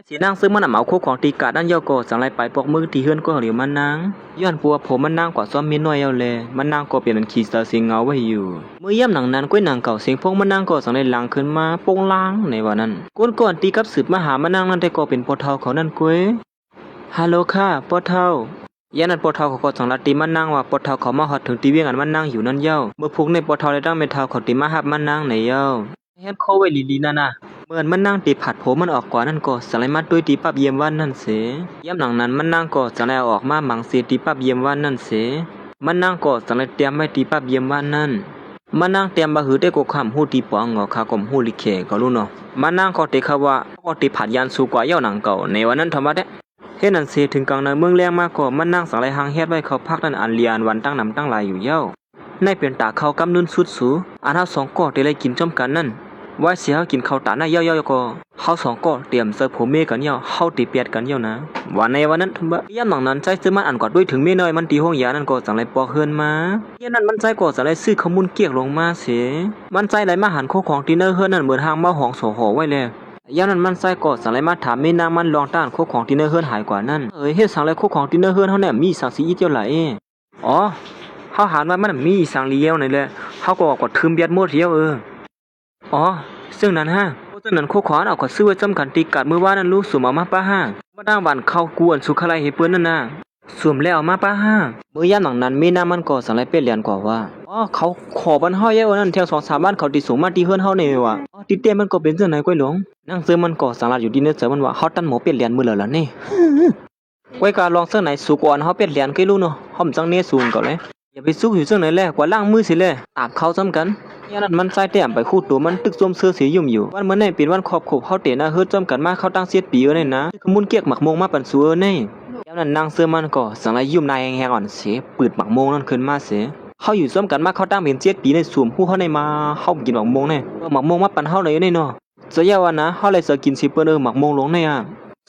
สีนางซื้อมันเอาโคของตีกาด้านเยาโกสังไรไปปอกมือตีเฮือนก็เหลียวมันนางย้อนปัวผมมันนางกว่าซ้อมมีน้อยเอาเลยมันนางก็เปลี่ยนเป็นขีเสือเสียงเงาไว้อยู่เมื่อย่ำหนังนั้นก้อยหนังเก่าเสียงพงมันนางก็สังไรหลังขึ้นมาโป่งล้างในวันนั้นก่อนตีกับสืบมาหามันนางนั่นแต่ก็เป็นปอเท่าเขานั่นก้อยฮัลโหลค่ะปอเท่ายันนั้นปอเท่าเขาก็สังไรตีมันนางว่าปอเท่าเขามาหอดถึงตีเวียงอันมันนางอยู่นั่นเย้าเมื่อพุกในปอเท่าได้ตั้งเมทัลเขาตีมาหับมันนางในเย้าเฮ็ดโคไว้ลีๆนั่นน่ะเหมือนมันนั่งตีผัดผมมันออกกว่านั่นก็สไลมาด้วยตีปับเยี่ยมวันนั่นเสย่ำหลังนั้นมันนั่งก็สไลออกมาหมังเสียตีปับเยี่ยมวันนั่นเสมันนั่งก็สไลเตรียมไว้ตีปับเยี่ยมวันนั่นมันนั่งเตรียมบะหือได้ก็คำหูตีปองงอคากลมหูลิเขก็รู้เนาะมันนั่งก็ตีเขาว่าก็ตีผัดยันสูกว่าเย่าหนังเก่าในวันนั้นธรรมะเด้เฮ็ดนั่นเสถึงกลางในเมืองแรงมากก็มันนั่งสไลหางเฮ็ดไว้เขาพักนั่นอันเลียนวันตั้งนำตั้งลายอยู่เย้าในเป็นตาเขากำนุนสุดสูอันเฮาสองก็ได้เลยกินจอมกันนั่นว่าเสียกินข้าวตาหน้าเย่าๆก็เฮาสองก็เตรียมเสิร์ฟผมเมกันเย่าเฮาตีเปียดกันเย่านะวันในวันนั้นทุ่มบะย่ำหนังนั้นใจซื้อมันอันกอดด้วยถึงเมน้อยมันตีห้องยานั่นก็สั่งไรปอกเฮือนมาย่ำนั้นมันใจก็สั่งไรซื้อขมุนเกียกลงมาเสียมันใจไรมาหันโคของตีเนอร์เฮือนนั่นเหมือนหางมาหองโสหอไว้เลยย่ำนั้นมันใจก็สั่งไรมาถามเมนางมันลองต้านโคของตีเนอร์เฮือนหายกว่านั่นเฮ็ดสั่งไรโคของตีเนอร์เฮือนเฮาเนี่ยมีสังสีอีเจ้าไหลอ๋อเฮาหันว่ามันมีสังเลี้ยวนี่แหละเฮาก็กดทึมเบียดหมดเดียวอ๋อซึ่งนั้นฮะซึ่งนั้นโคขวานเอาขอซื้อไว้จำกันตีกัดมือว่านั่นลูกสุ่มเอามาป้าห้ามาดังบันเข้ากวนสุขอะไรให้เปิ้นนั่นน่ะสุ่มแล้วเอามาป้าห้าเมื่อย่ำหลังนั้นมีน้ามันก็สั่งไรเป็ดเลียนกว่าว่าอ๋อเขาขอบันเฮาเยอะนั่นเที่ยว2-3บ้านเขาตีสูงมาตีเฮือนเฮานี่ว่ะอ๋อตีเต้มันก็เป็นจังไหนก้อยหลงนั่งซื้อมันก็สั่งลาอยู่ดีเนื้อเสือมันว่าเฮาตั้นหมูเป็ดเลียนมือแล้วล่ะนี่ก้อยกาลองเสื้อไหนสูกว่าเฮาเป็ดเลียนก้อยรู้เนาะหอมจังเนื้อสูงก่อนเลยอย่าไปซุกอยู่เสื้อไหนแลกว่าล่างมือสิแลตามเขาซ้ำกันย่านั้นมันใจแต้มไปคู่ตัวมันตึกจมเสื้อสียุ่มอยู่วันเมื่อไหร่เป็นวันขอบขบเฮาเตะหน้าเฮือจอมกันมาเข้าตั้งเสียดปีเอ้ยนะขมุนเกียกหมักมงมาปันซัวเน่ย่านั้นนางเสื้อมันก็สังไรยุ่มนายแหงอ่อนเสียปืดหมักมงนั่นขึ้นมาเสียเฮาอยู่ซ้อมกันมาเข้าตั้งเป็นเสียดปีในสวมผู้เฮาในมาเฮากินหมักมงเน่หมักมงมาปันเฮาเลยเน่เนาะเสียว่านะเฮาเลยเสือกินสิเปิ้นหมักมงลงใ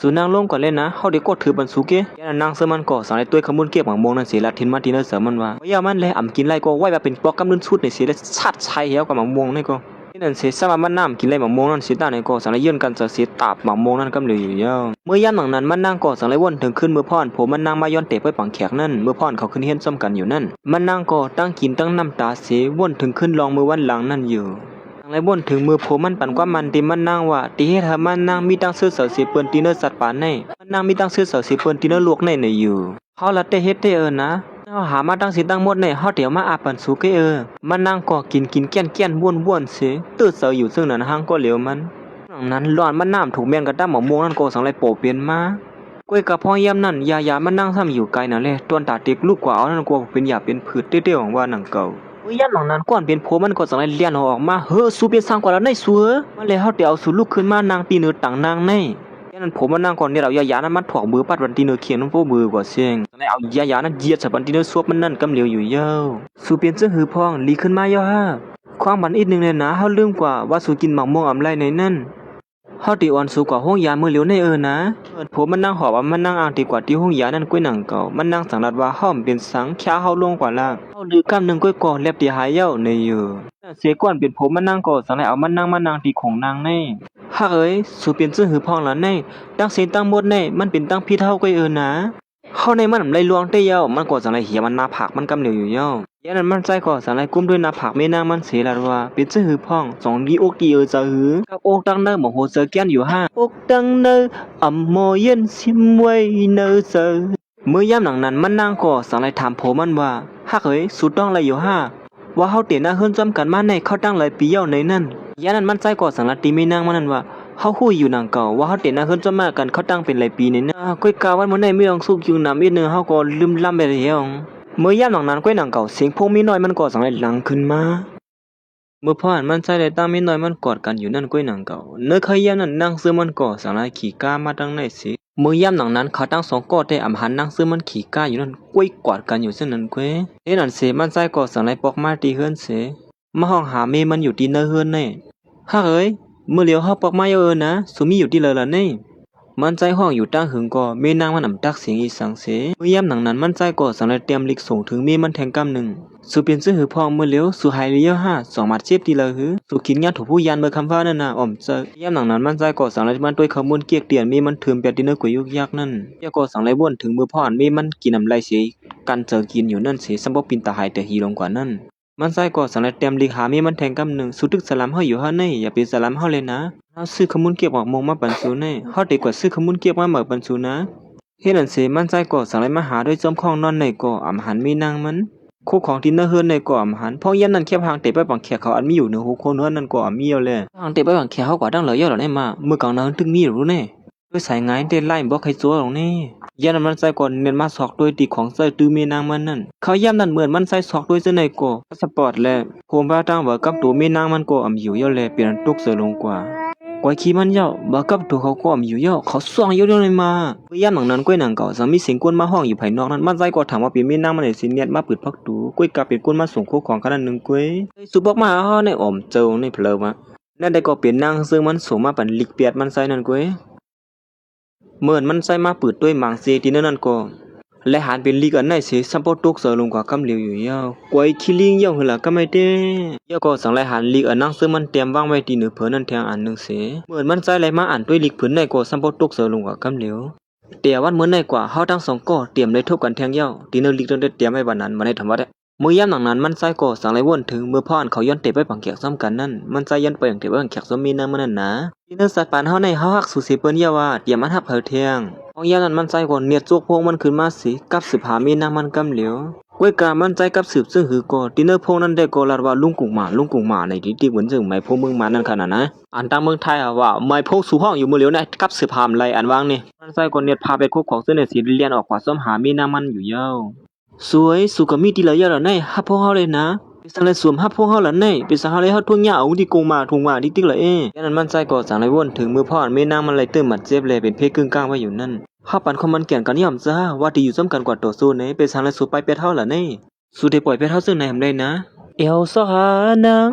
นสูนางลงก่อนเล่นนะเฮาได้กดถือบันสุเกย่านางเสือมันก็สังไรตัวขมุนเกียกหมักมงนั่นเสียละทินมาทีเนอเสือมันว่าย่ามันเลยอ่ำกินไรก็ไว้ว่าเป็นปอกกำนึนชุดในเสียได้ชัดชัยเหี่ยวกับหมักมงนี่ก็นั่นเสียสมามันน้ำกินไรหมักมงนั่นเสียตาในก็สังไรยื่นกันจะเสียตาบหมักมงนั่นกำเลยอยู่เยอะเมื่อย่ำหลังนั้นมันนางก็สังไรวนถึงขึ้นมือพ่อนผมมันนางมาย้อนเตะไปปังแขกนั่นเมื่อพ่อนเขาขึ้นเฮียนซ้ำกันอยู่นั่นมันนางก็ตั้งกินตั้งน้ำตาเสียวนถึงขึ้นลองมือวันหลังนั่นอยู่ไรบ่นถึงมือผมมันปั่นกว่ามันตีมันนางว่าตีให้ทำมันนางมีตั้งซื้อเสือเสียเปิ้นตีเนอสัตว์ป่าในมันนางมีตั้งซื้อเสือเสียเปิ้นตีเนอลวกในอยู่เฮาละเตเฮ็ดเตนะเฮาหามาตั้งสิตั้งหมดในเฮาเดี๋ยวมาอาปันสุกมันนางก็กินแก่นบ้วนๆเสียตื้อเสืออยู่ซึ่งนั้นหางก็เหลียวมันหลังนั้นร้อนมันน้ำถูกแม่งกระด้ามหมอม่วงนั่นก็สังไรโปเปลี่ยนมาก้อยกับพ่อยามนั่นยามันนั่งซ้ำอยู่ไกลนั่นแหละต้นตาเต็กลูกกว่าเอานั่นกลัวเป็นหยาเป็นผืดเตี้ยๆของว่าหนังเก่าย่านหลังนั้นก่อนเป็นผมมันก็สังไรเลี้ยนออกมาเฮ้อสู้เป็นสร้างกว่าแล้วในสัวมันเลยเฮาเดี๋ยวสู้ลุกขึ้นมานางตีเนื้อต่างนางในย่านนั้นผมมันนางก่อนเนี่ยเรายานั้นมันถอกมือปัดวันตีเนื้อเขียนน้ำโป้มือกว่าเสียงสังไรเอายานั้นเหยียดใส่วันตีเนื้อซวบมันนั่นกำเหลียวอยู่เย้าสู้เป็นเสื้อหือพองลีขึ้นมาย่อฮะความบันอีกนึงเลยนะเฮาลืมกว่าว่าสู้กินหมักม่วงอำไรในนั่นเฮาตีอ่อนสู้กว่าห้องยามือเหลียวในนะผมมันนั่งหอบว่ามันนั่งอ่างตีกว่าที่ห้องยานั่นก้วยหนังเก่ามันนั่งสังรัดว่าห้อมเป็นสังแค่เฮาลงกว่าละเฮาลือกำนึงก้วยก่อเล็บตีหายเย้าในอยู่เสียก่อนเป็นผมมันนั่งก่อสังไรเอามันนั่งตีของนางในฮักสู้เป็นซื่อหือพองละในตั้งเสียตั้งหมดในมันเป็นตั้งพี่เท่าก้วยนะเฮาในมันไรลวงเตเย้ามันก่อสังไรเหี่ยมันหน้าผากมันกำเหลียวอยู่เย้าย่านั้นมันใจก่อสังไรกุ้มด้วยหน้าผากแม่นางมันเสียละว่าเป็นซื่อหือพองสองดีอกดีจะหือกับอกตั้งเนอหมอโหเจอแก้นอยู่ห้าอกตั้งเนออ่ำโมเย็นซิมไว้เนอเจอเมื่อย่ำหลังนั้นมันนั่งก่อสังไรถามผมมันว่าฮักสุดต้องอะไรอยู่ห้าว่าเฮาเตียน่าเฮิรนจำกันมาในเขาตั้งเลยปีเย้าในนั่นย่านั้นมันใจก่อสังไรตีไม่นางมันนั่นว่าเฮาฮู้อยู่นางเก่าว่าเฮาเตียน่าเฮิรนจำมากันเขาตั้งเป็นหลายปีในนั่นก้อยกาวันมื้อในไม่ลองสุกอยู่น้ำอีกนึงเฮาก็ลืมล้ำไปแล้วเมื่อย่ำหลังนั้นก้อยนางเก่าเสียงพงมีน้อยมันก่อสังไรหลังขึ้นมาเมื่อพ่อนมันใจได้ตั้งมีน้อยมันกอดกันอยู่นั่นก้อยนางเก่าเนื้อขยะนั้นนั่งซื้อมันก่อสังไรขี่ก้ามาตั้งในสิเมื่อย่ำหลังนั้นเขาตั้งสองกอดได้อำหันนั่งซื้อมันขี่ก้าอยู่นั่นก้อยกอดกันอยู่เช่นนั้นก้อยนั่นเสมันใจก่อสังไรปอกมาตีเฮือนเสมาห้องหาเมมันอยู่ที่เนื้อเฮือนแน่ฮักเมื่อเลี้ยวเฮาปอกมานะสุมีอยู่ที่เลยล่ะนี่มันใจห้องอยู่ตั้งหึงก่อเมนางมันอ่ำตักเสียงอีสังเสเมื่อย่ำหนังนั้นมันใจก่อสังไรเตรียมลิกส่งถึงเมมันแทงกำหนึ่ง สุเป็นซื้อหือพองมือเหลียวสุหายเลี้ยวห้าสองมัดเจ็บดีเลยหือสุขินงานถูกผู้ยันเบอร์คำว่านั่นน่ะอ่อมเจอย่ำหนังนั้นมันใจก่อสังไรมันด้วยขมุนเกียกเตียนมีมันถึมเปียดินเนอร์กว่ายุกยักนั่นเกี่ยก่อสังไรบ้วนถึงมือพ่ออันมีมันกินน้ำลายเสียกันเจอกินอยู่นั่นเสียสัมบปินตาหายแต่หีลงกว่านั่นมันใจก่อสังไรเต็มลิหามีมันแทงกำหนึ่งสุดทึกสลัมเฮาอยู่เฮาในอย่าเป็นสลัมเฮาเลยนะเฮาซื้อขมุนเกียกออกมงมาปันสูในเฮาดีกว่าซื้อขมุนเกียกมาเหมือปันสูนะเฮ็ดอันเสมันใจก่อสังไรมาหาด้วยจอมคองนอนในก่ออำหันมีนางมันคู่ของที่เนื้อเฮือนในก่ออำหันพ่อยันนั่นแค่พางเตะไปบังแขกเขาอันมีอยู่เนื้อหูโคนเฮือนนั่นก่ออำมีเอาเลยพางเตะไปบังแขกเขากว่าดังเหลือยอดหรอได้มามือกลางนั้นถึงมีรู้แน่ด้วยสายงานเต้นไล่บอกให้จัวหรอกนี่ยันมันใจก่อนเน้นมาสอกด้วยตีของใส่ตื้อเมนางมันนั่นเขาย่ำนั่นเหมือนมันใส่สอกด้วยเสื้อในก่อสปอร์ตแลโคมบ้าตั้งว่ากับตัวเมนางมันก่ออำอยู่เยอะเลยเปลี่ยนตุกเสือลงกว่าก้อยขี้มันเยาะบ่กับตัวเขาก็อำอยู่เยาะเขาส่องเยอะเลยมาเมื่อย่ำหนังนั้นก้อยหนังเก่าสามีเสียงกวนมาห้องอยู่ภายนอกนั้นมันใจก็ถามว่าเป็นเมนางมันไหนสิเนียดมาเปิดพักตูก้อยกลับเป็นกวนมาส่งคู่ของขนาดหนึ่งก้อยสุบอกมาฮอในอ่อมเจ้าในเพลวะนั่นได้ก็เป็นนางซึ่งมันส่งมาปั่นลิกเปียดมันใส่นั่นก้อยเหมือนมันใส่มาเปิดด้วยมังเซที่นั่นก็และหันเป็นลีกอันไหนสิซัมโปตุกเสือลงกว่ากำเหลียวอยู่ยาวกวยคิลิงยาวหือละก็ไม่ได้ยาวก็สังไรหันลีกอันนั่งซึ่งมันเตรียมวางไว้ที่เหนือเผือนั่นแทงอันหนึ่งเสียเหมือนมันใจไรมาอ่านด้วยลีกผืนในก็ซัมโปตุกเสือลงกว่ากำเหลียวแต่วันเหมือนในกว่าเฮาทั้งสองก็เตรียมได้ทบกันแทงยาวที่เนื้อลีกจนได้เตรียมไว้วันนั้นมาในธรรมะได้มือย่ำหนังนั้นมันใจก็สังไรวนถึงเมื่อพ่อนเขาย้อนเตะไปปังแขกซ้ำกันนั่นมันใจย้อนไปอย่างเตะไปปังแขกซ้ำมีน้ำมันนั่นนะที่เนื้อสัตว์ปานเฮาในเฮาฮักสู่เสเปิ้นยาว่าเตรียมมันหับเผาเทียงของยานั้นมันใจก่อนเนียดจกพงมันขึ้นมาสิกับสืบหามีนางมันกำเหลียวก้วยกามันใจกับสืบซึ่งหือก่อดินเนอร์พงนั้นได้ก่อลาดว่าลุงกุ่งหมาในที่เหมือนจึงไม้พงเมืองมานั่นขนาดนะอันตามเมืองไทยอ่ะว่าไม้พงสู่ห้องอยู่มือเหลียวนะกับสืบหามไรอันวางนี่มันใจก่อนเนียดพาไปคุกของเส้นในสีเลียนออกกว่าซ้อมหามีนางมันอยู่เย้าสวยสุกมีดีละเยอะละในฮับพงเฮาเลยนะเป็นสังเลยสวมฮับพงเฮาละในเป็นสังเลยเฮาทุ่งหญ้าเอาที่กงมาทุ่งมาติ๊กละยันนั้นมันใจก่อสังเลยวนถึงมือพ่อมีนางมันเลยเติมหมัดเจ็บเลยเป็นเพกึ่งกลางไว้อยู่นั่นข้าปันคอมมันแก่นกันย่อมจ้าว่าที่อยู่ซ้ำกันกว่าตัวสู้ในเป็นสังเลยสูไปเป็ดเท่าละในสูได้ปล่อยเป็ดเท่าซึ่งในทำได้นะเอวสหานาง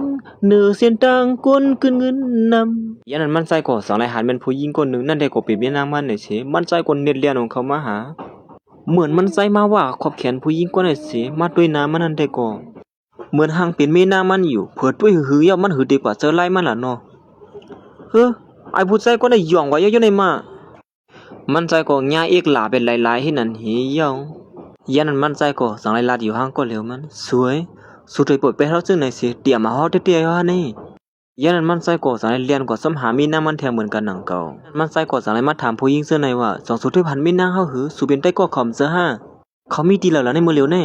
เนื้อเสียนตังก้นขึ้นเงินนำยันนั้นมันใจก่อสังเลยหันเป็นผู้หญิงคนหนึ่งนั่นได้ก่อเป็นมีนางมันในเฉมันใจก่อเน็ตเลียนของเขามาหาเหมือนมันใจมาว่าขอบแขนผู้หญิงกว่าในเสียมาด้วยน้ำมันนั่นได้ก่อเหมือนหางเป็นเมนามันอยู่เผิดด้วยหือย่อมันหือดีกว่าเจอไล่มันล่ะเนาะเฮ้อไอ้ผู้ใจก็ได้ย่องไว้เยอะๆในมามันใจก็ง่ายเอกหลาเป็นหลายๆให้นั่นเหี่ยวยันนั้นมันใจก็สังไรลาดอยู่ห้างก็เหลียวมันสวยสุดเลยปวดไปเท่าซึ่งในเสียเตี่ยมาฮอดเตี้ยๆฮะนี่ยันนั้นมันใจก็สังไรเรียนก็ซ้ำหามีน้ามันแทงเหมือนกันหนังเก่ามันใจก็สังไรมาถามผู้หญิงเสื้อในว่าสองสุดที่พันมีนางเฮาหือสุเป็นได้ก็ขอมเสื้อห้าเขามีดีแล้วล่ะในมือเหลียวแน่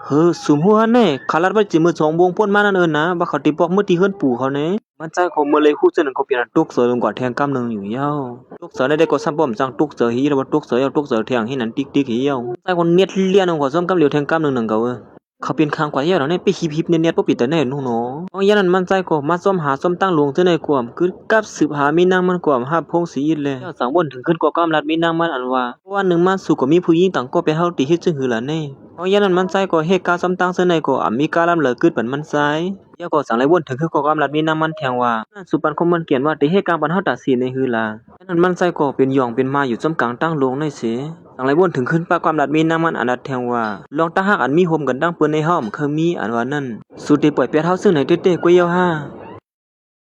เฮ้อสุมหัวแน่ขาลัดไว้จิมือสองวงพ่นมานั่นนะว่าเขาติปอกมือที่เฮือนปู่เขาเน่มันใจของมือเลยคู่เสื้อหนึ่งเขาเปลี่ยนตุกเสือลงกว่าแทงกำหนึ่งอยู่ยาวตุกเสือได้ก็ซ้ำป้อมจังตุกเสือฮีแล้วว่าตุกเสือเอาตุกเสือแทงให้นั่นติ๊กๆเหี่ยวใจคนเน็ตเลี้ยนของซ้ำกำเหลียวแทงกำหนึ่งเก่าเขาเป็นคางกว่าเหี้ยแล้วเนี่ยไปฮิบๆเน็ตๆบ่ปิดแต่แน่น้องๆเอาอย่างนั้นมันใจก็มาซ้อมหาซ้อมตั้งหลวงเจ้าในกวมคือกับสืบหามีนางมันกวมหาพงศรีอินเลยสังบนถึงขึ้นกว่ากำลัดมีนางมันอันว่าวันหนึ่งมาสู่ก็มีผู้หญิงต่างก็ไปเฮาติเฮ็ดจึงหือล่ะแน่เอาอย่างนั้นมันใจก็เฮ็ดการซ้อมตั้งเจ้าในก็มีการลำเหลือกึดปันมันใจยาก็สังเลยวนถึงคือกกำลัดมีนางมันแทงว่าสุปันคมมันเขียนว่าติเฮ็ดการปันเฮาตัดสินในหือล่ะอย่างนั้นมันใจก็เป็นหย่องเป็นมาอยู่จำกลางตั้งหลวงในเสสังไรวนถึงขึ้นปากความลัดมีน้ำมันอันดัดแทงว่าลองตาหักอันมีโฮมกันดังเปิ้นในห้อมเคยมีอันว่านั่นสุดที่ปล่อยเปียเท้าซึ่งไหนเต้ๆกวยเยาห้า